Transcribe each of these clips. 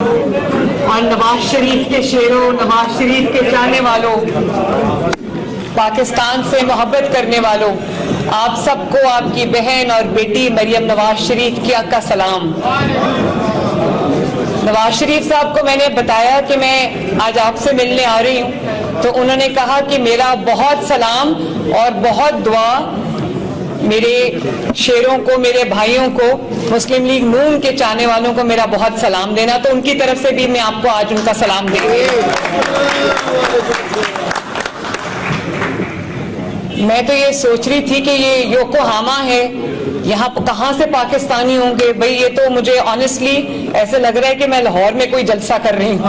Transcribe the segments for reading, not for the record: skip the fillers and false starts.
और नवाज शरीफ के शेरों, नवाज शरीफ के चाहने वालों, पाकिस्तान से मोहब्बत करने वालों, आप सबको आपकी बहन और बेटी मरियम नवाज शरीफ का सलाम। नवाज शरीफ साहब को मैंने बताया कि मैं आज आपसे मिलने आ रही हूँ, तो उन्होंने कहा कि मेरा बहुत सलाम और बहुत दुआ मेरे शेरों को, मेरे भाइयों को, मुस्लिम लीग नून के चाहने वालों को मेरा बहुत सलाम देना। तो उनकी तरफ से भी मैं आपको आज उनका सलाम देंगे। मैं तो ये सोच रही थी कि ये योकोहामा है, यहाँ कहाँ से पाकिस्तानी होंगे भाई। ये तो मुझे ऑनेस्टली ऐसे लग रहा है कि मैं लाहौर में कोई जलसा कर रही हूँ।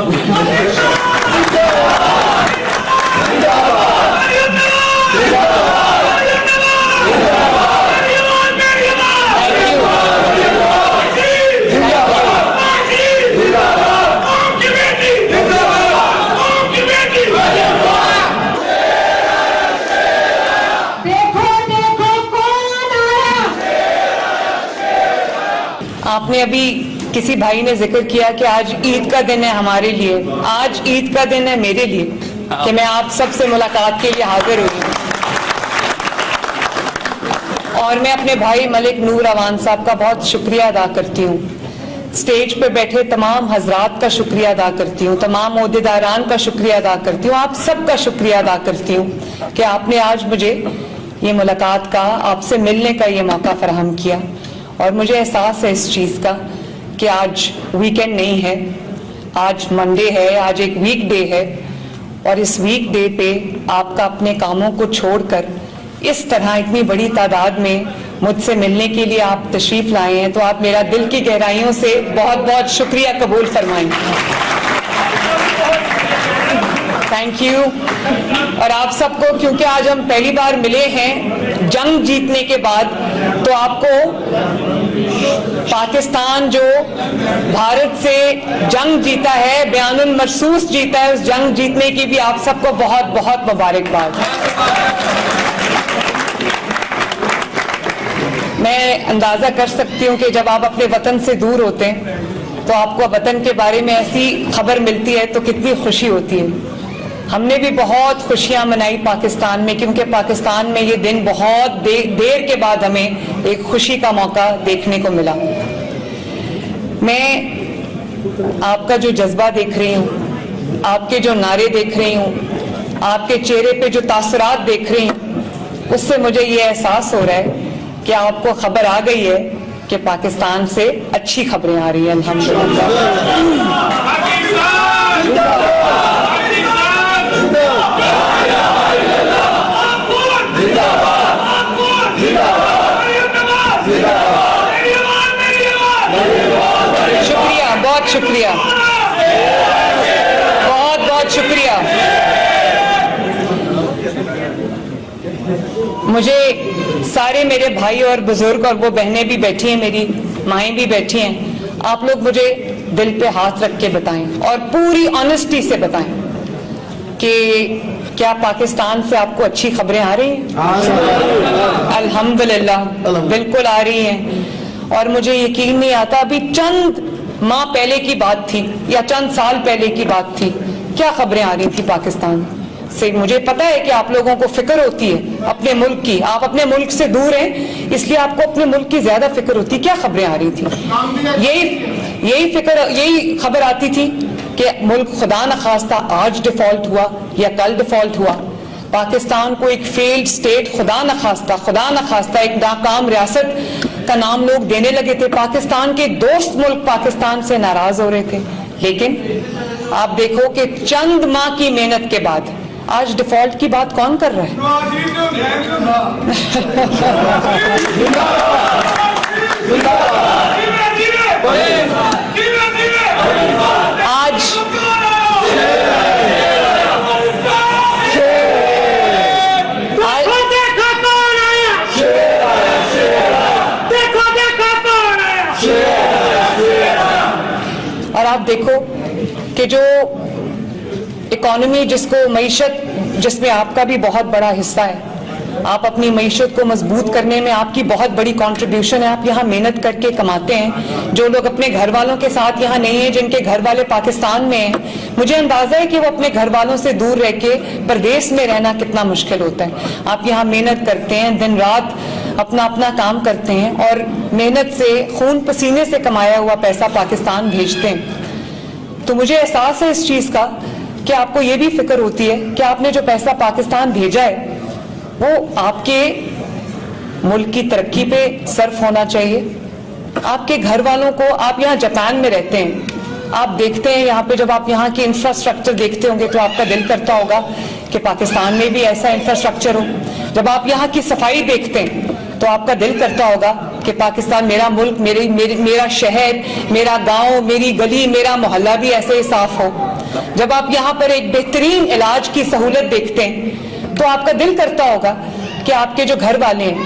आपने अभी किसी भाई ने जिक्र किया कि आज ईद का दिन है हमारे लिए, आज ईद का दिन है मेरे लिए कि मैं आप सबसे मुलाकात के लिए हाजिर हुई। और मैं अपने भाई मलिक नूर अवान साहब का बहुत शुक्रिया अदा करती हूँ, स्टेज पे बैठे तमाम हजरात का शुक्रिया अदा करती हूँ, तमाम ओहदेदारान का शुक्रिया अदा करती हूँ, आप सबका शुक्रिया अदा करती हूँ कि आपने आज मुझे ये मुलाकात का, आपसे मिलने का ये मौका फराहम किया। और मुझे एहसास है इस चीज़ का कि आज वीकेंड नहीं है, आज मंडे है, आज एक वीक डे है। और इस वीक डे पे आपका अपने कामों को छोड़कर इस तरह इतनी बड़ी तादाद में मुझसे मिलने के लिए आप तशरीफ लाए हैं, तो आप मेरा दिल की गहराइयों से बहुत बहुत शुक्रिया कबूल फरमाएं। Thank you. और आप सबको, क्योंकि आज हम पहली बार मिले हैं जंग जीतने के बाद, तो आपको पाकिस्तान जो भारत से जंग जीता है, बयानुल मरसूस जीता है, उस जंग जीतने की भी आप सबको बहुत बहुत मुबारकबाद। मैं अंदाजा कर सकती हूँ कि जब आप अपने वतन से दूर होते हैं तो आपको वतन के बारे में ऐसी खबर मिलती है तो कितनी खुशी होती है। हमने भी बहुत खुशियां मनाई पाकिस्तान में, क्योंकि पाकिस्तान में ये दिन बहुत देर के बाद हमें एक खुशी का मौका देखने को मिला। मैं आपका जो जज्बा देख रही हूँ, आपके जो नारे देख रही हूँ, आपके चेहरे पे जो तासुरात देख रही हूँ, उससे मुझे ये एहसास हो रहा है कि आपको खबर आ गई है कि पाकिस्तान से अच्छी खबरें आ रही हैं अल्हम्दुलिल्लाह। शुक्रिया, बहुत शुक्रिया, बहुत बहुत शुक्रिया। मुझे सारे मेरे भाई और बुजुर्ग और वो बहनें भी बैठी हैं, मेरी माएँ भी बैठी हैं, आप लोग मुझे दिल पे हाथ रख के बताएं और पूरी ऑनेस्टी से बताएं कि क्या पाकिस्तान से आपको अच्छी खबरें आ रही हैं? अल्हम्दुलिल्लाह बिल्कुल आ रही हैं। और मुझे यकीन नहीं आता, अभी चंद माह पहले की बात थी या चंद साल पहले की बात थी, क्या खबरें आ रही थी पाकिस्तान से। मुझे पता है कि आप लोगों को फिक्र होती है अपने मुल्क की, आप अपने मुल्क से दूर हैं इसलिए आपको अपने मुल्क की ज्यादा फिक्र होती है। क्या खबरें आ रही थी? यही खबर आती थी कि मुल्क खुदा न खास्ता आज डिफॉल्ट हुआ या कल डिफॉल्ट हुआ, पाकिस्तान को एक फेल्ड स्टेट खुदा न खास्ता एक नाकाम रियासत का नाम लोग देने लगे थे। पाकिस्तान के दोस्त मुल्क पाकिस्तान से नाराज हो रहे थे, लेकिन आप देखो कि चंद माह की मेहनत के बाद आज डिफॉल्ट की बात कौन कर रहा है? और आप देखो कि जो इकोनॉमी, जिसको मईशत, जिसमें आपका भी बहुत बड़ा हिस्सा है, आप अपनी मईशत को मजबूत करने में आपकी बहुत बड़ी कंट्रीब्यूशन है। आप यहाँ मेहनत करके कमाते हैं। जो लोग अपने घर वालों के साथ यहाँ नहीं है, जिनके घर वाले पाकिस्तान में हैं, मुझे अंदाजा है कि वो अपने घर वालों से दूर रह के परदेश में रहना कितना मुश्किल होता है। आप यहाँ मेहनत करते हैं, दिन रात अपना अपना काम करते हैं और मेहनत से, खून पसीने से कमाया हुआ पैसा पाकिस्तान भेजते हैं। तो मुझे एहसास है इस चीज का कि आपको ये भी फिक्र होती है कि आपने जो पैसा पाकिस्तान भेजा है वो आपके मुल्क की तरक्की पे सर्फ होना चाहिए। आपके घर वालों को, आप यहाँ जापान में रहते हैं, आप देखते हैं यहाँ पे, जब आप यहाँ की इंफ्रास्ट्रक्चर देखते होंगे तो आपका दिल करता होगा कि पाकिस्तान में भी ऐसा इंफ्रास्ट्रक्चर हो। जब आप यहाँ की सफाई देखते हैं तो आपका दिल करता होगा कि पाकिस्तान, मेरा मुल्क, मेरा शहर, मेरा गांव, मेरी गली, मेरा मोहल्ला भी ऐसे ही साफ हो। जब आप यहाँ पर एक बेहतरीन इलाज की सहूलत देखते हैं तो आपका दिल करता होगा कि आपके जो घर वाले हैं,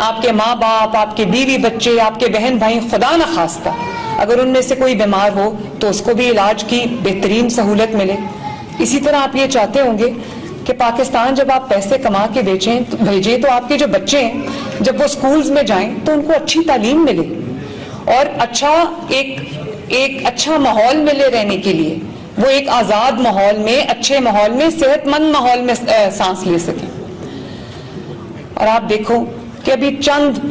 आपके माँ बाप, आपके बीवी बच्चे, आपके बहन भाई, खुदा न खास्ता अगर उनमें से कोई बीमार हो तो उसको भी इलाज की बेहतरीन सहूलत मिले। इसी तरह आप ये चाहते होंगे कि पाकिस्तान जब आप पैसे कमा के भेजें तो आपके जो बच्चे हैं जब वो स्कूल्स में जाएं तो उनको अच्छी तालीम मिले और एक अच्छा माहौल मिले रहने के लिए। वो एक आजाद माहौल में, अच्छे माहौल में, सेहतमंद माहौल में सांस ले सके। और आप देखो कि अभी चंद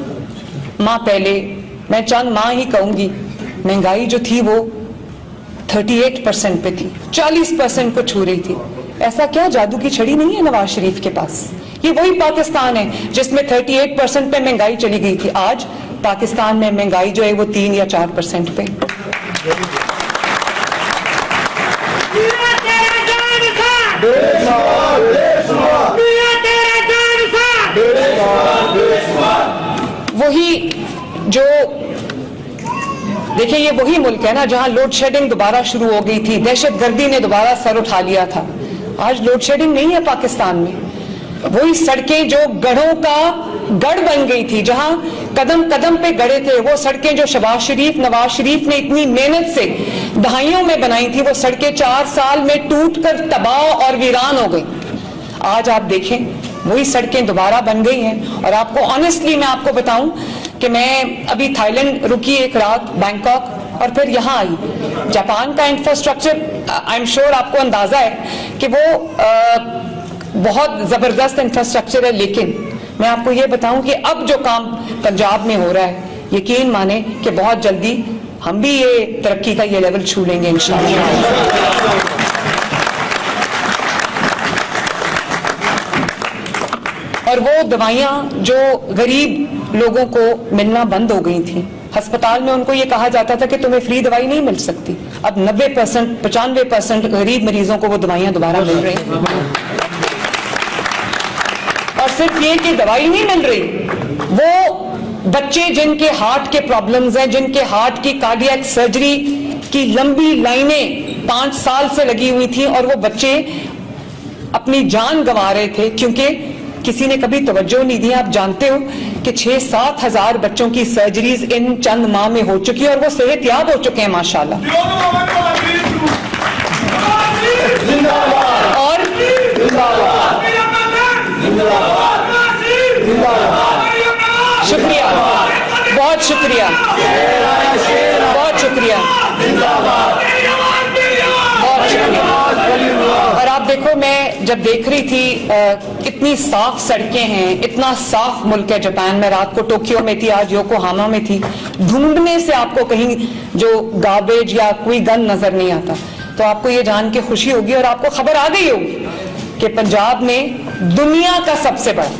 माह पहले, मैं चंद माह ही कहूंगी, महंगाई जो थी वो 38% पे थी, 40% को छू रही थी। ऐसा क्या जादू की छड़ी नहीं है नवाज शरीफ के पास? ये वही पाकिस्तान है जिसमें 38% पे महंगाई चली गई थी। आज पाकिस्तान में महंगाई जो है वो 3 या 4% पे। वही जो देखिए, ये वही मुल्क है ना जहां लोड शेडिंग दोबारा शुरू हो गई थी, दहशतगर्दी ने दोबारा सर उठा लिया था। आज लोड शेडिंग नहीं है पाकिस्तान में। वही सड़कें जो गढ़ों का गढ़ बन गई थी, जहां कदम कदम पे गढ़े थे, वो सड़कें जो नवाज शरीफ ने इतनी मेहनत से दहाइयों में बनाई थी, वो सड़कें 4 साल में टूटकर तबाह और वीरान हो गई। आज आप देखें वही सड़कें दोबारा बन गई हैं। और आपको ऑनेस्टली मैं आपको बताऊं कि मैं अभी थाईलैंड रुकी एक रात, बैंकॉक, और फिर यहाँ आई। जापान का इंफ्रास्ट्रक्चर, आई एम श्योर आपको अंदाजा है कि वो बहुत जबरदस्त इंफ्रास्ट्रक्चर है, लेकिन मैं आपको ये बताऊं कि अब जो काम पंजाब में हो रहा है, यकीन माने कि बहुत जल्दी हम भी ये तरक्की का ये लेवल छू लेंगे इंशाअल्लाह। और वो दवाइयां जो गरीब लोगों को मिलना बंद हो गई थी, अस्पताल में उनको ये कहा जाता था कि तुम्हें फ्री दवाई नहीं मिल सकती, अब 90%, 95% गरीब मरीजों को वो दवाइयां दोबारा मिल रही हैं। और सिर्फ ये कि दवाई नहीं मिल रही, वो बच्चे जिनके हार्ट के प्रॉब्लम्स हैं, जिनके हार्ट की कार्डियक सर्जरी की लंबी लाइनें 5 साल से लगी हुई थी, और वो बच्चे अपनी जान गंवा रहे थे क्योंकि किसी ने कभी तवज्जो नहीं दी। आप जानते हो कि 6-7 हजार बच्चों की सर्जरीज इन चंद माह में हो चुकी है और वो सेहतयाब हो चुके हैं माशाल्लाह। और शुक्रिया, बहुत शुक्रिया, बहुत शुक्रिया, बहुत शुक्रिया। और आप देखो, मैं जब देख रही थी इतनी साफ सड़कें हैं, इतना साफ मुल्क है जापान में। रात को टोक्यो में थी, आज योकोहामा में थी। ढूंढने से आपको कहीं जो गार्बेज या कोई गंद नजर नहीं आता। तो आपको ये जान के खुशी होगी और आपको खबर आ गई होगी कि पंजाब में दुनिया का सबसे बड़ा,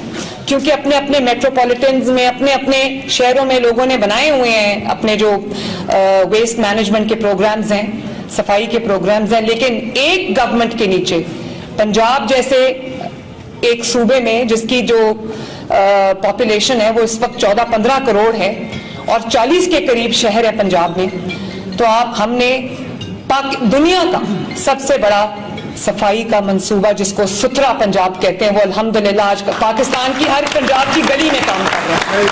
क्योंकि अपने अपने मेट्रोपॉलिटन्स में, अपने अपने शहरों में लोगों ने बनाए हुए हैं अपने जो वेस्ट मैनेजमेंट के प्रोग्राम्स हैं, सफाई के प्रोग्राम्स हैं, लेकिन एक गवर्नमेंट के नीचे पंजाब जैसे एक सूबे में जिसकी जो पॉपुलेशन है वो इस वक्त 14-15 करोड़ है और 40 के करीब शहर है पंजाब में, तो हमने दुनिया का सबसे बड़ा सफाई का मंसूबा, जिसको सुथरा पंजाब कहते हैं, वो अल्हम्दुलिल्लाह आज पाकिस्तान की हर पंजाब की गली में काम कर रहा है।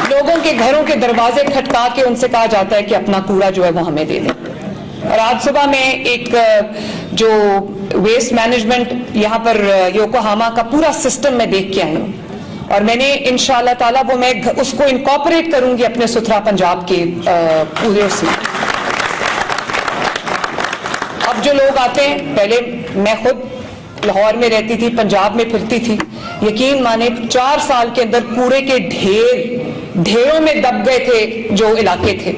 लोगों के घरों के दरवाजे खटका के उनसे कहा जाता है कि अपना कूड़ा जो है वो हमें दे दें। और आज सुबह में एक जो वेस्ट मैनेजमेंट यहाँ पर योकोहामा का पूरा सिस्टम मैं देख के आई हूँ और मैंने इंशाअल्लाह ताला वो मैं उसको इनकॉर्पोरेट करूंगी अपने सुथरा पंजाब के पूरे से। अब जो लोग आते हैं, पहले मैं खुद लाहौर में रहती थी, पंजाब में फिरती थी, यकीन माने 4 साल के अंदर कूड़े के ढेरों में दब गए थे जो इलाके थे।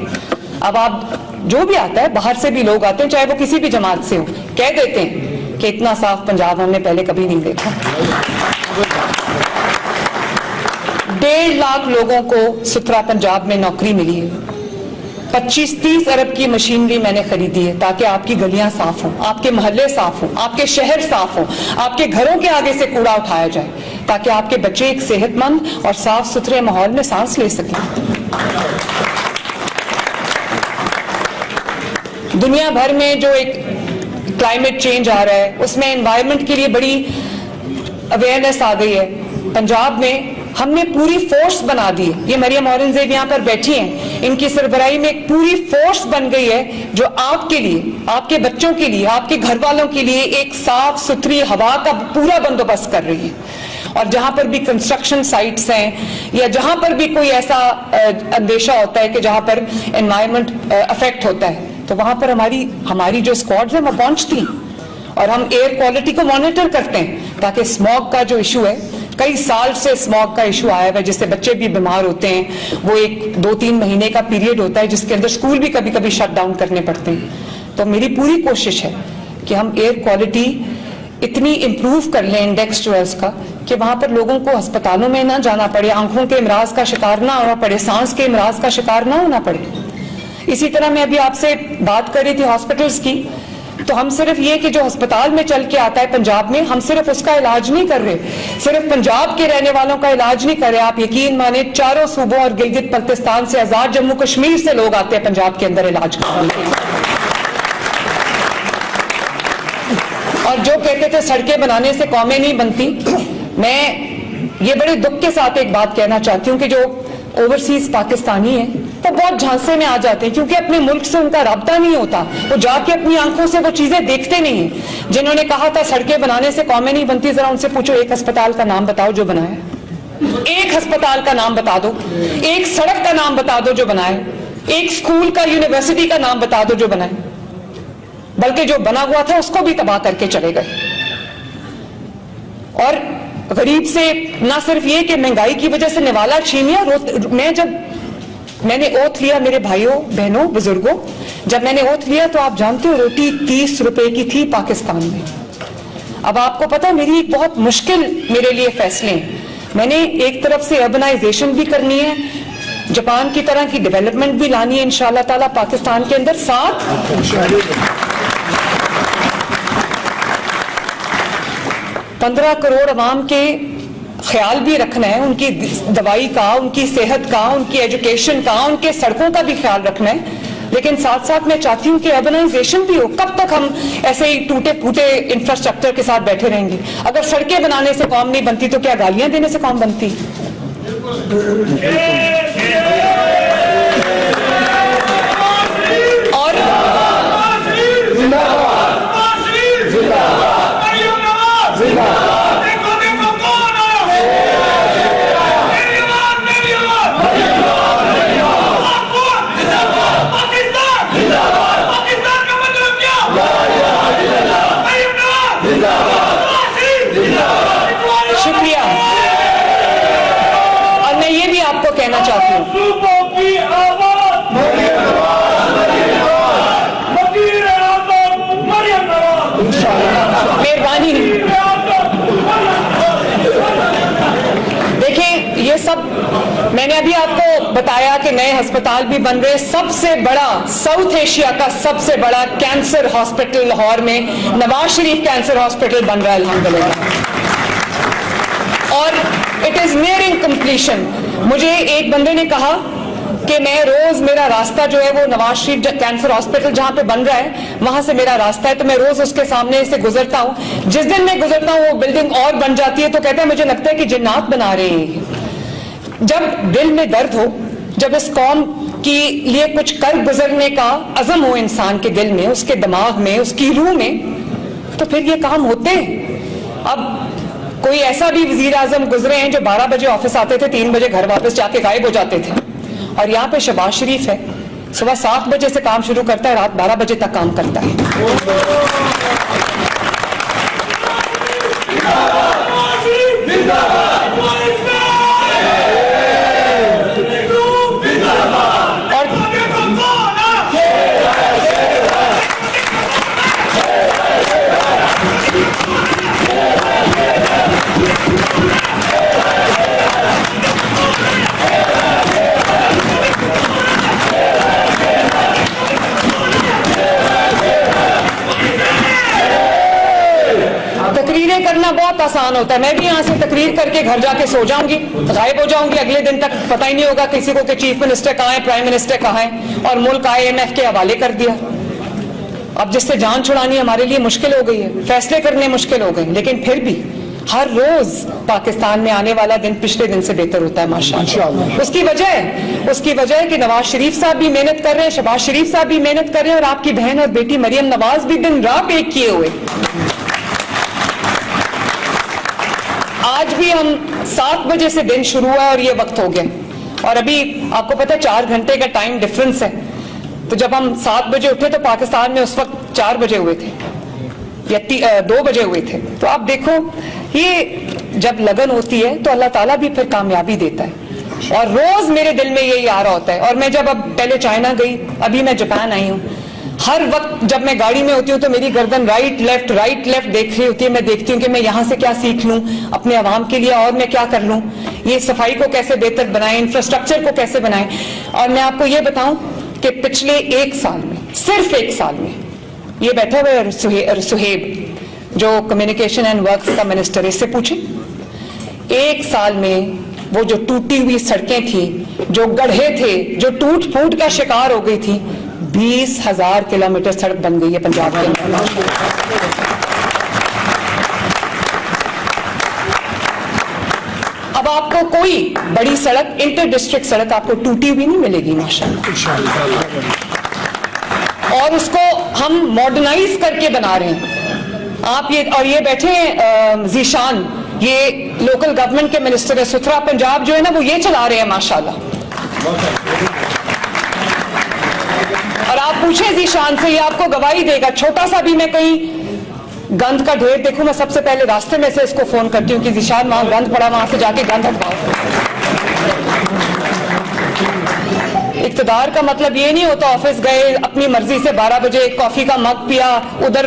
अब आप जो भी आता है, बाहर से भी लोग आते हैं, चाहे वो किसी भी जमात से हो, कह देते हैं कि इतना साफ पंजाब हमने पहले कभी नहीं देखा। 1.5 लाख लोगों को सुथरा पंजाब में नौकरी मिली है। 25-30 अरब की मशीनरी मैंने खरीदी है ताकि आपकी गलियां साफ हों, आपके मोहल्ले साफ हों, आपके शहर साफ हों, आपके घरों के आगे से कूड़ा उठाया जाए ताकि आपके बच्चे एक सेहतमंद और साफ सुथरे माहौल में सांस ले सकें। दुनिया भर में जो एक क्लाइमेट चेंज आ रहा है उसमें एनवायरनमेंट के लिए बड़ी अवेयरनेस आ गई है। पंजाब में हमने पूरी फोर्स बना दी है। ये मरियम औरंगजेब यहाँ पर बैठी हैं, इनकी सरबराही में एक पूरी फोर्स बन गई है जो आपके लिए, आपके बच्चों के लिए, आपके घर वालों के लिए एक साफ सुथरी हवा का पूरा बंदोबस्त कर रही है। और जहां पर भी कंस्ट्रक्शन साइट्स हैं या जहां पर भी कोई ऐसा अंदेशा होता है कि जहां पर एनवायरनमेंट अफेक्ट होता है तो वहां पर हमारी जो स्क्वाड्स हैं वो पहुंचती हैं और हम एयर क्वालिटी को मॉनिटर करते हैं ताकि स्मॉग का जो इशू है, कई साल से स्मॉग का इशू आया है जिससे बच्चे भी बीमार होते हैं। वो एक 2-3 महीने का पीरियड होता है जिसके अंदर स्कूल भी कभी कभी शट डाउन करने पड़ते हैं। तो मेरी पूरी कोशिश है कि हम एयर क्वालिटी इतनी इंप्रूव कर लें, इंडेक्स जो है उसका, कि वहां पर लोगों को अस्पतालों में ना जाना पड़े, आंखों के इमराज का शिकार ना होना पड़े, सांस के इमराज का शिकार ना होना पड़े। इसी तरह मैं अभी आपसे बात कर रही थी हॉस्पिटल्स की, तो हम सिर्फ ये कि जो अस्पताल में चल के आता है पंजाब में, हम सिर्फ उसका इलाज नहीं कर रहे, सिर्फ पंजाब के रहने वालों का इलाज नहीं कर रहे। आप यकीन माने चारों सूबों और गिलगित बल्तिस्तान से, आजाद जम्मू कश्मीर से लोग आते हैं पंजाब के अंदर इलाज कराने के लिए। और जो कहते थे सड़कें बनाने से कौमें नहीं बनती, मैं ये बड़े दुख के साथ एक बात कहना चाहती हूँ कि जो ओवरसीज पाकिस्तानी है वो बहुत झांसे में आ जाते हैं क्योंकि अपने मुल्क से उनका राब्ता नहीं होता, वो जाके अपनी आंखों से वो चीजें देखते नहीं है। जिन्होंने कहा था सड़कें बनाने से कौमें नहीं बनती, जरा उनसे पूछो एक अस्पताल का नाम बताओ जो बनाए, एक अस्पताल का नाम बता दो, एक सड़क का नाम बता दो जो बनाए, एक स्कूल का, यूनिवर्सिटी का नाम बता दो जो बनाए, बल्कि जो बना हुआ था उसको भी तबाह करके चले गए। और गरीब से ना सिर्फ ये कि महंगाई की वजह से निवाला छीन लिया। मैंने ओथ लिया, मेरे भाइयों बहनों बुजुर्गों, जब मैंने ओथ लिया तो आप जानते हो रोटी 30 रुपए की थी पाकिस्तान में। अब आपको पता मेरी एक बहुत मुश्किल मेरे लिए फैसले हैं। मैंने एक तरफ से अर्बनाइजेशन भी करनी है, जापान की तरह की डेवलपमेंट भी लानी है इंशाअल्लाह ताला पाकिस्तान के अंदर, साथ 15 करोड़ अवाम के ख्याल भी रखना है, उनकी दवाई का, उनकी सेहत का, उनकी एजुकेशन का, उनके सड़कों का भी ख्याल रखना है। लेकिन साथ साथ मैं चाहती हूँ कि अर्बनाइजेशन भी हो। कब तक हम ऐसे ही टूटे फूटे इंफ्रास्ट्रक्चर के साथ बैठे रहेंगे? अगर सड़कें बनाने से कौम नहीं बनती तो क्या गालियां देने से कौम बनती? और शुक्रिया। और मैं ये भी आपको कहना चाहती हूँ, मेहरबानी। देखें ये सब मैंने अभी आपको बताया कि नए अस्पताल भी बन रहे। सबसे बड़ा, साउथ एशिया का सबसे बड़ा कैंसर हॉस्पिटल लाहौर में नवाज शरीफ कैंसर हॉस्पिटल बन रहा है अल्हम्दुलिल्लाह, और इट इज नियरिंग कंप्लीशन। मुझे एक बंदे ने कहा कि मैं रोज, मेरा रास्ता जो है वो नवाज शरीफ कैंसर हॉस्पिटल जहां पे बन रहा है वहां से मेरा रास्ता है, तो मैं रोज उसके सामने से गुजरता हूं। जिस दिन मैं गुजरता हूं वो बिल्डिंग और बन जाती है, तो कहता है मुझे लगता है कि जिन्नात बना रहे हैं। जब दिल में दर्द हो, जब इस कौम के लिए कुछ कर गुजरने का अज़म हो इंसान के दिल में, उसके दिमाग में, उसकी रूह में, तो फिर ये काम होते हैं। अब कोई ऐसा भी वजीर आजम गुजरे हैं जो 12 बजे ऑफिस आते थे, 3 बजे घर वापस जाके गायब हो जाते थे, और यहाँ पे शहबाज शरीफ है, सुबह 7 बजे से काम शुरू करता है, रात 12 बजे तक काम करता है। तकरीरें करना बहुत आसान होता है, मैं भी यहाँ से तकरीर करके घर जाके सो जाऊंगी, गायब हो जाऊंगी, अगले दिन तक पता ही नहीं होगा किसी को कि चीफ मिनिस्टर कहाँ है, प्राइम मिनिस्टर कहाँ है, और मुल्क IMF के हवाले कर दिया। अब जिससे जान छुड़ानी हमारे लिए मुश्किल हो गई है, फैसले करने मुश्किल हो गए, लेकिन फिर भी हर रोज पाकिस्तान में आने वाला दिन पिछले दिन से बेहतर होता है माशाअल्लाह। उसकी वजह है कि नवाज शरीफ साहब भी मेहनत कर रहे हैं, शहबाज शरीफ साहब भी मेहनत कर रहे हैं, और आपकी बहन और बेटी मरियम नवाज भी दिन रात एक किए हुए। आज भी हम 7 बजे से दिन शुरू हुआ और ये वक्त हो गया, और अभी आपको पता है 4 घंटे का टाइम डिफरेंस है, तो जब हम 7 बजे उठे तो पाकिस्तान में उस वक्त 4 बजे हुए थे या 2 बजे हुए थे। तो आप देखो, ये जब लगन होती है तो अल्लाह ताला भी फिर कामयाबी देता है, और रोज मेरे दिल में यही आ रहा होता है। और मैं जब अब पहले चाइना गई, अभी मैं जापान आई हूँ, हर वक्त जब मैं गाड़ी में होती हूँ तो मेरी गर्दन राइट लेफ्ट देख रही होती है। मैं देखती हूँ कि मैं यहाँ से क्या सीख लूँ अपने अवाम के लिए, और मैं क्या कर लूँ, ये सफाई को कैसे बेहतर बनाए, इंफ्रास्ट्रक्चर को कैसे बनाए। और मैं आपको ये बताऊं कि पिछले 1 साल में, सिर्फ 1 साल में, ये बैठा हुआ सुहेब जो कम्युनिकेशन एंड वर्क्स का मिनिस्टर है, इससे पूछे 1 साल में वो जो टूटी हुई सड़कें थी, जो गड्ढे थे, जो टूट फूट का शिकार हो गई थी, 20,000 किलोमीटर सड़क बन गई है पंजाब के अंदर। अब आपको कोई बड़ी सड़क, इंटर डिस्ट्रिक्ट सड़क आपको टूटी हुई नहीं मिलेगी माशाअल्लाह, और उसको हम मॉडर्नाइज करके बना रहे हैं। आप ये बैठे हैं जीशान, ये लोकल गवर्नमेंट के मिनिस्टर है, सुथरा पंजाब जो है ना, वो ये चला रहे हैं माशाअल्लाह। और आप पूछे जीशान से, ये आपको गवाही देगा। छोटा सा भी मैं कहीं गंद का ढेर देखूं, मैं सबसे पहले रास्ते में से इसको फोन करती हूँ कि जीशान वहां गंद पड़ा, वहां से जाके गंद हटवाओ। इक़्तिदार का मतलब ये नहीं होता ऑफिस गए, अपनी मर्जी से 12 बजे कॉफी का मग पिया, उधर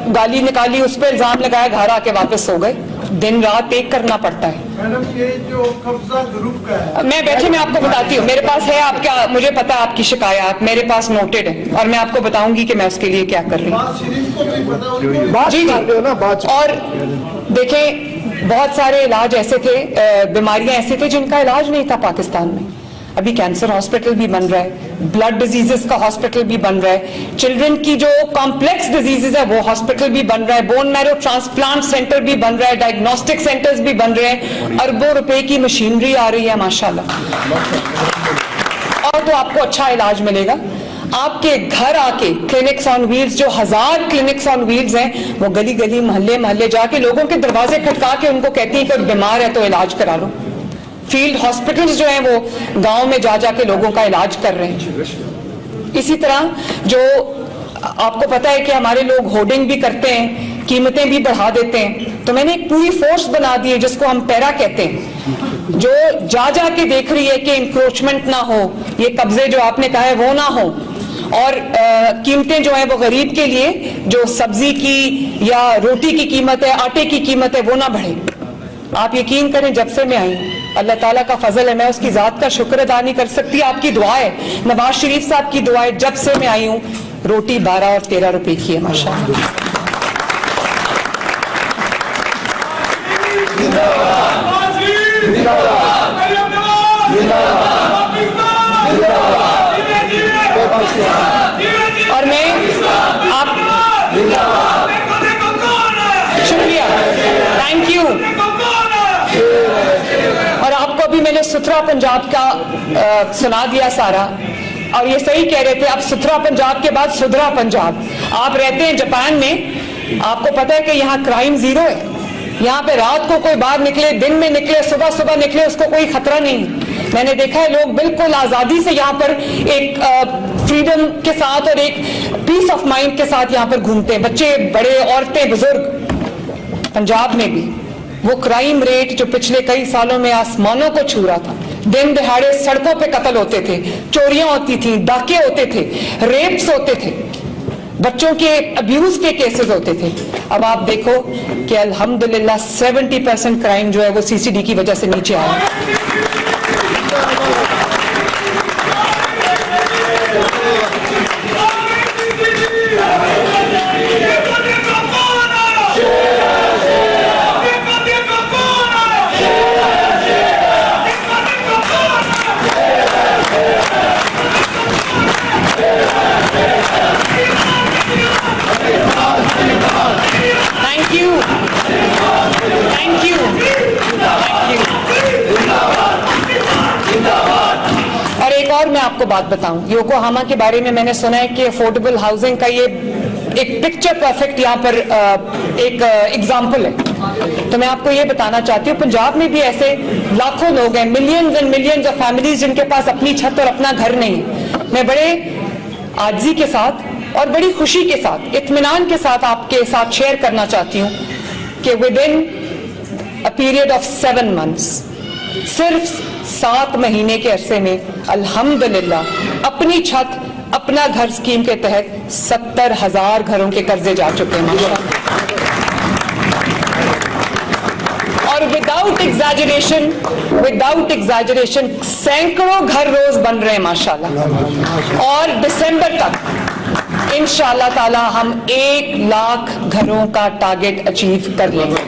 गाली निकाली, उस पर इल्जाम लगाया, घर आके वापस सो गए। दिन रात एक करना पड़ता है। मैडम, ये जो कब्जा ग्रुप का है, मैं बैठे मैं आपको बताती हूँ, मेरे पास है, आपका मुझे पता है आपकी शिकायत मेरे पास नोटेड है, और मैं आपको बताऊंगी कि मैं उसके लिए क्या कर रही हूँ। जी जी। और देखें, बहुत सारे इलाज ऐसे थे, बीमारियां ऐसे थे जिनका इलाज नहीं था पाकिस्तान में। अभी कैंसर हॉस्पिटल भी बन रहा है, ब्लड डिजीजेस का हॉस्पिटल भी बन रहा है, चिल्ड्रन की जो कॉम्प्लेक्स डिजीजेस है वो हॉस्पिटल भी बन रहा है, बोन मैरो ट्रांसप्लांट सेंटर भी बन रहा है, डायग्नोस्टिक सेंटर्स भी बन रहे हैं, अरबों रुपए की मशीनरी आ रही है माशाल्लाह। और तो आपको अच्छा इलाज मिलेगा। आपके घर आके क्लिनिक्स ऑन व्हील्स, जो 1000 क्लिनिक्स ऑन व्हील्स हैं, वो गली गली मोहल्ले मोहल्ले जाके लोगों के दरवाजे खटका के उनको कहती है कि बीमार है तो इलाज करा लो। फील्ड हॉस्पिटल्स जो हैं वो गांव में जा जाके लोगों का इलाज कर रहे हैं। इसी तरह जो आपको पता है कि हमारे लोग होर्डिंग भी करते हैं, कीमतें भी बढ़ा देते हैं, तो मैंने एक पूरी फोर्स बना दी है जिसको हम पैरा कहते हैं, जो जा जाके देख रही है कि इंक्रोचमेंट ना हो, ये कब्जे जो आपने कहा है वो ना हो, और कीमतें जो है वो गरीब के लिए जो सब्जी की या रोटी की कीमत है, आटे की कीमत है, वो ना बढ़े। आप यकीन करें, जब से मैं आई अल्लाह ताला का फजल है, मैं उसकी जात का शुक्र अदा नहीं कर सकती। आपकी दुआ है, नवाज शरीफ साहब की दुआ है, जब से मैं आई हूँ रोटी 12 और 13 रुपए की है माशाअल्लाह। और मैं आप शुक्रिया, थैंक यू। और आपको अभी मैंने सुथरा पंजाब का सुना दिया सारा। और ये सही कह रहे थे, अब सुथरा पंजाब के बाद सुधरा पंजाब। आप रहते हैं जापान में, आपको पता है कि यहाँ क्राइम जीरो है। यहाँ पे रात को कोई बाहर निकले, दिन में निकले, सुबह सुबह निकले, उसको कोई खतरा नहीं। मैंने देखा है लोग बिल्कुल आजादी से यहाँ पर एक फ्रीडम के साथ और एक पीस ऑफ माइंड के साथ यहाँ पर घूमते हैं, बच्चे बड़े, औरतें, बुजुर्ग। पंजाब में भी वो क्राइम रेट जो पिछले कई सालों में आसमानों को छू रहा था, दिन दहाड़े सड़कों पे कत्ल होते थे, चोरियां होती थी, डाके होते थे, रेप्स होते थे, बच्चों के अब्यूज के केसेस होते थे। अब आप देखो कि अल्हम्दुलिल्लाह 70% क्राइम जो है वो सीसीडी की वजह से नीचे आया। और एक और मैं आपको बात बताऊं, योकोहामा के बारे में मैंने सुना है कि अफोर्डेबल हाउसिंग का ये एक पिक्चर परफेक्ट यहाँ पर एक एग्जाम्पल है। तो मैं आपको ये बताना चाहती हूँ, पंजाब में भी ऐसे लाखों लोग हैं, millions and millions of families जिनके पास अपनी छत और अपना घर नहीं है। मैं बड़े आजिज़ी के साथ और बड़ी खुशी के साथ, इत्मीनान के साथ आपके साथ शेयर करना चाहती हूँ कि with in a period of 7 months, सिर्फ 7 महीने के अरसे में अल्हम्दुलिल्लाह अपनी छत अपना घर स्कीम के तहत 70,000 घरों के कर्जे जा चुके हैं माशाअल्लाह। और विदाउट एग्जैजरेशन सैकड़ों घर रोज बन रहे हैं माशाअल्लाह। और दिसंबर तक इंशाअल्लाह ताला हम 1 लाख घरों का टारगेट अचीव कर लेंगे।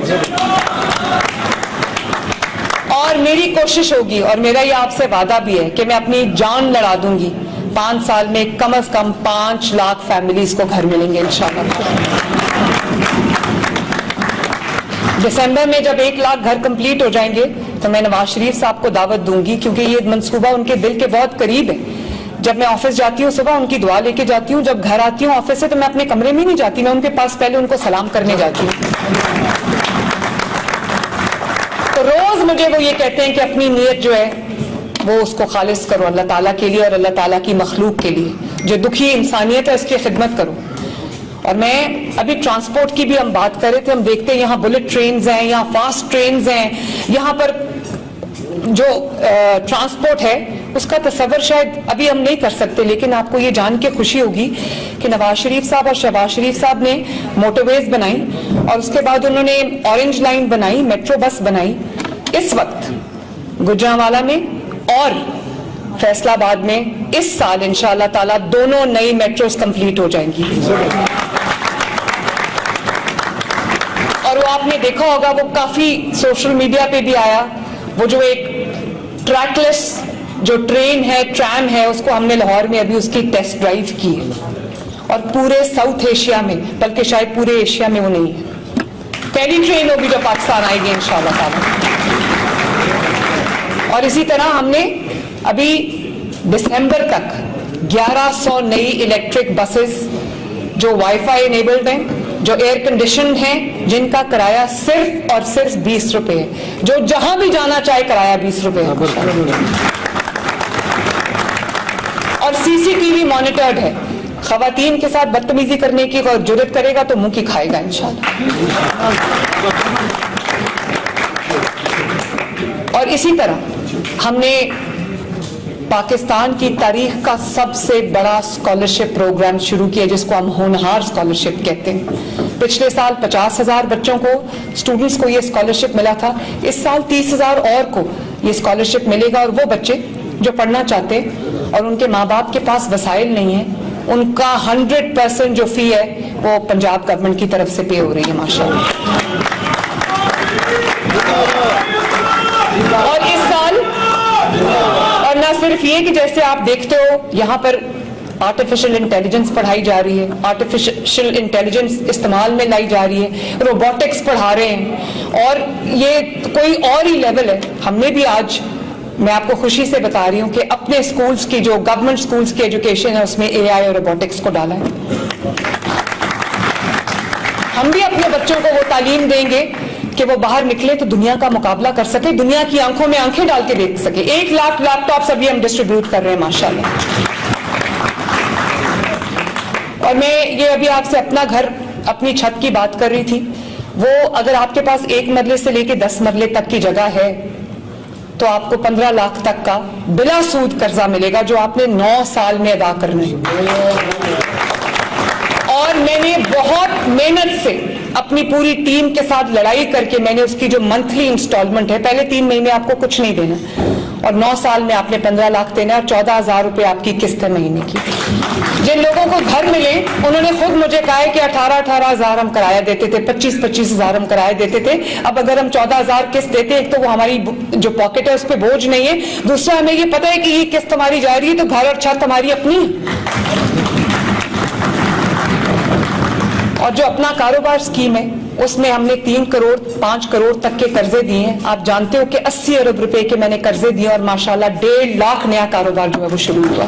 और मेरी कोशिश होगी और मेरा ये आपसे वादा भी है कि मैं अपनी जान लड़ा दूंगी, 5 साल में कम से कम 5 लाख फैमिलीज को घर मिलेंगे इंशाअल्लाह। दिसंबर में जब 1 लाख घर कंप्लीट हो जाएंगे तो मैं नवाज शरीफ साहब को दावत दूंगी, क्योंकि ये मंसूबा उनके दिल के बहुत करीब है। जब मैं ऑफिस जाती हूँ सुबह उनकी दुआ लेके जाती हूँ, जब घर आती हूँ ऑफिस से तो मैं अपने कमरे में नहीं जाती, मैं उनके पास पहले उनको सलाम करने जाती हूँ। तो रोज मुझे वो ये कहते हैं कि अपनी नीयत जो है वो उसको खालिस करो अल्लाह ताला के लिए और अल्लाह ताला की मखलूक के लिए, जो दुखी इंसानियत है उसकी खिदमत करो। और मैं अभी ट्रांसपोर्ट की भी हम बात कर रहे थे, हम देखते हैं यहाँ बुलेट ट्रेन्स हैं, यहाँ फास्ट ट्रेन्स हैं, यहाँ पर जो ट्रांसपोर्ट है उसका तस्वर शायद अभी हम नहीं कर सकते, लेकिन आपको ये जान के खुशी होगी कि नवाज शरीफ साहब और शहबाज शरीफ साहब ने मोटरवेज बनाई और उसके बाद उन्होंने ऑरेंज लाइन बनाई, मेट्रो बस बनाई। इस वक्त गुजरांवाला में और फैसलाबाद में इस साल इंशाअल्लाह ताला दोनों नई मेट्रोस कंप्लीट हो जाएंगी। और वो आपने देखा होगा, वो काफी सोशल मीडिया पे भी आया, वो जो एक ट्रैकलेस जो ट्रेन है, ट्रैम है, उसको हमने लाहौर में अभी उसकी टेस्ट ड्राइव की है और पूरे साउथ एशिया में, बल्कि शायद पूरे एशिया में वो नहीं है। पहली ट्रेन होगी जो पाकिस्तान आएगी इंशाअल्लाह ताला। और इसी तरह हमने अभी दिसंबर तक 1100 नई इलेक्ट्रिक बसेस जो वाईफाई इनेबल्ड हैं, जो एयर कंडीशनड हैं, जिनका किराया सिर्फ और सिर्फ 20 रुपए है, जो जहां भी जाना चाहे किराया 20 रुपए है। और सीसीटीवी मॉनिटर्ड है, खवातीन के साथ बदतमीजी करने की अगर जुर्रत करेगा तो मुंह की खाएगा इंशाअल्लाह। और इसी तरह हमने पाकिस्तान की तारीख का सबसे बड़ा स्कॉलरशिप प्रोग्राम शुरू किया जिसको हम होनहार स्कॉलरशिप कहते हैं। पिछले साल 50,000 बच्चों को, स्टूडेंट्स को ये स्कॉलरशिप मिला था। इस साल 30,000 और को ये स्कॉलरशिप मिलेगा और वो बच्चे जो पढ़ना चाहते हैं और उनके माँ बाप के पास वसाइल नहीं है, उनका 100% जो फी है वो पंजाब गवर्नमेंट की तरफ से पे हो रही है माशाअल्लाह। और इस साल, और ना सिर्फ ये कि जैसे आप देखते हो यहाँ पर आर्टिफिशियल इंटेलिजेंस पढ़ाई जा रही है, आर्टिफिशियल इंटेलिजेंस इस्तेमाल में लाई जा रही है, रोबोटिक्स पढ़ा रहे हैं और ये कोई और ही लेवल है। हमने भी आज मैं आपको खुशी से बता रही हूं कि अपने स्कूल्स की जो गवर्नमेंट स्कूल्स की एजुकेशन है उसमें AI और रोबोटिक्स को डाला है। हम भी अपने बच्चों को वो तालीम देंगे कि वो बाहर निकले तो दुनिया का मुकाबला कर सके, दुनिया की आंखों में आंखें डाल के देख सके। 1 लाख लैपटॉप्स अभी हम डिस्ट्रीब्यूट कर रहे हैं माशाल्लाह। और मैं ये अभी आपसे अपना घर, अपनी छत की बात कर रही थी। वो अगर आपके पास 1 मरले से लेके 10 मरले तक की जगह है तो आपको 15 लाख तक का बिला सूद कर्जा मिलेगा जो आपने 9 साल में अदा करना है। और मैंने बहुत मेहनत से अपनी पूरी टीम के साथ लड़ाई करके मैंने उसकी जो मंथली इंस्टॉलमेंट है, पहले 3 महीने आपको कुछ नहीं देना और 9 साल में आपने 15 लाख देना और 14,000 रुपए आपकी किस्त है महीने की। जिन लोगों को घर मिले उन्होंने खुद मुझे कहा है कि 18,000 हम किराया देते थे, 25,000 हम किराया देते थे। अब अगर हम 14,000 किस्त देते, एक तो वो हमारी जो पॉकेट है उस पर बोझ नहीं है, दूसरा हमें ये पता है कि ये किस्त हमारी जा रही है तो घर और छत हमारी अपनी है। और जो अपना कारोबार स्कीम है उसमें हमने 3 करोड़ 5 करोड़ तक के कर्जे दिए हैं। आप जानते हो कि 80 अरब रुपए के मैंने कर्जे दिए और माशाल्लाह 1.5 लाख नया कारोबार जो है वो शुरू हुआ।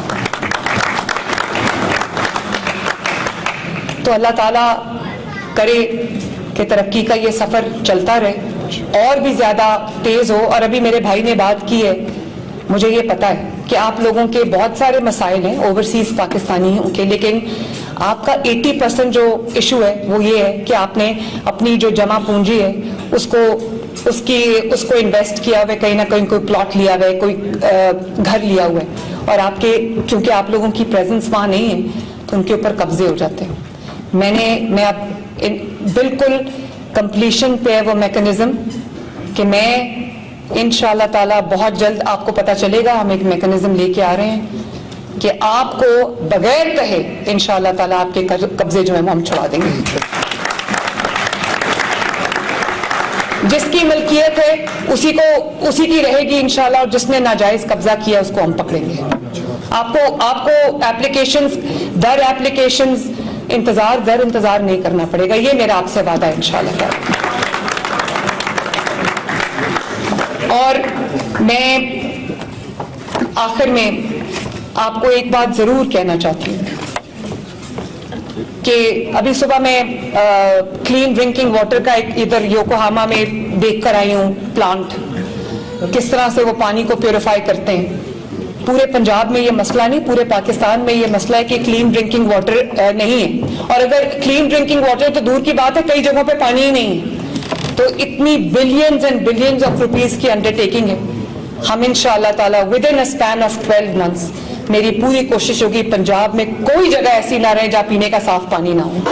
तो अल्लाह ताला करे कि तरक्की का ये सफर चलता रहे और भी ज्यादा तेज हो। और अभी मेरे भाई ने बात की है, मुझे ये पता है कि आप लोगों के बहुत सारे मसाइल हैं ओवरसीज पाकिस्तानियों के, लेकिन आपका 80% जो इशू है वो ये है कि आपने अपनी जो जमा पूंजी है उसको इन्वेस्ट किया हुआ है, कहीं ना कहीं कोई प्लॉट लिया हुआ है, कोई घर लिया हुआ है और आपके क्योंकि आप लोगों की प्रेजेंस वहां नहीं है तो उनके ऊपर कब्जे हो जाते हैं। मैं अब बिल्कुल कंप्लीशन पे है वो मैकेनिज्म कि मैं इंशाल्लाह ताला बहुत जल्द आपको पता चलेगा, हम एक मैकेनिज्म लेके आ रहे हैं कि आपको बगैर कहे इंशाल्लाह ताला आपके कब्जे जो है वो हम छुड़ा देंगे। जिसकी मलकियत है उसी की रहेगी इंशाल्लाह, और जिसने नाजायज कब्जा किया उसको हम पकड़ेंगे। आपको एप्लीकेशंस दर एप्लीकेशंस इंतजार नहीं करना पड़ेगा, ये मेरा आपसे वादा है इंशाल्लाह ताला। और मैं आखिर में आपको एक बात जरूर कहना चाहती हूँ कि अभी सुबह मैं क्लीन ड्रिंकिंग वाटर का एक इधर योकोहामा में देख कर आई हूँ प्लांट, किस तरह से वो पानी को प्योरीफाई करते हैं। पूरे पंजाब में ये मसला नहीं, पूरे पाकिस्तान में ये मसला है कि क्लीन ड्रिंकिंग वाटर नहीं है। और अगर क्लीन ड्रिंकिंग वाटर तो दूर की बात है, कई जगहों पे पानी ही नहीं है। तो इतनी billions and billions of rupees की अंडरटेकिंग है। हम इंशाअल्लाह ताला with in a span of 12 months, मेरी पूरी कोशिश होगी पंजाब में कोई जगह ऐसी ना रहे जहां पीने का साफ पानी ना हो।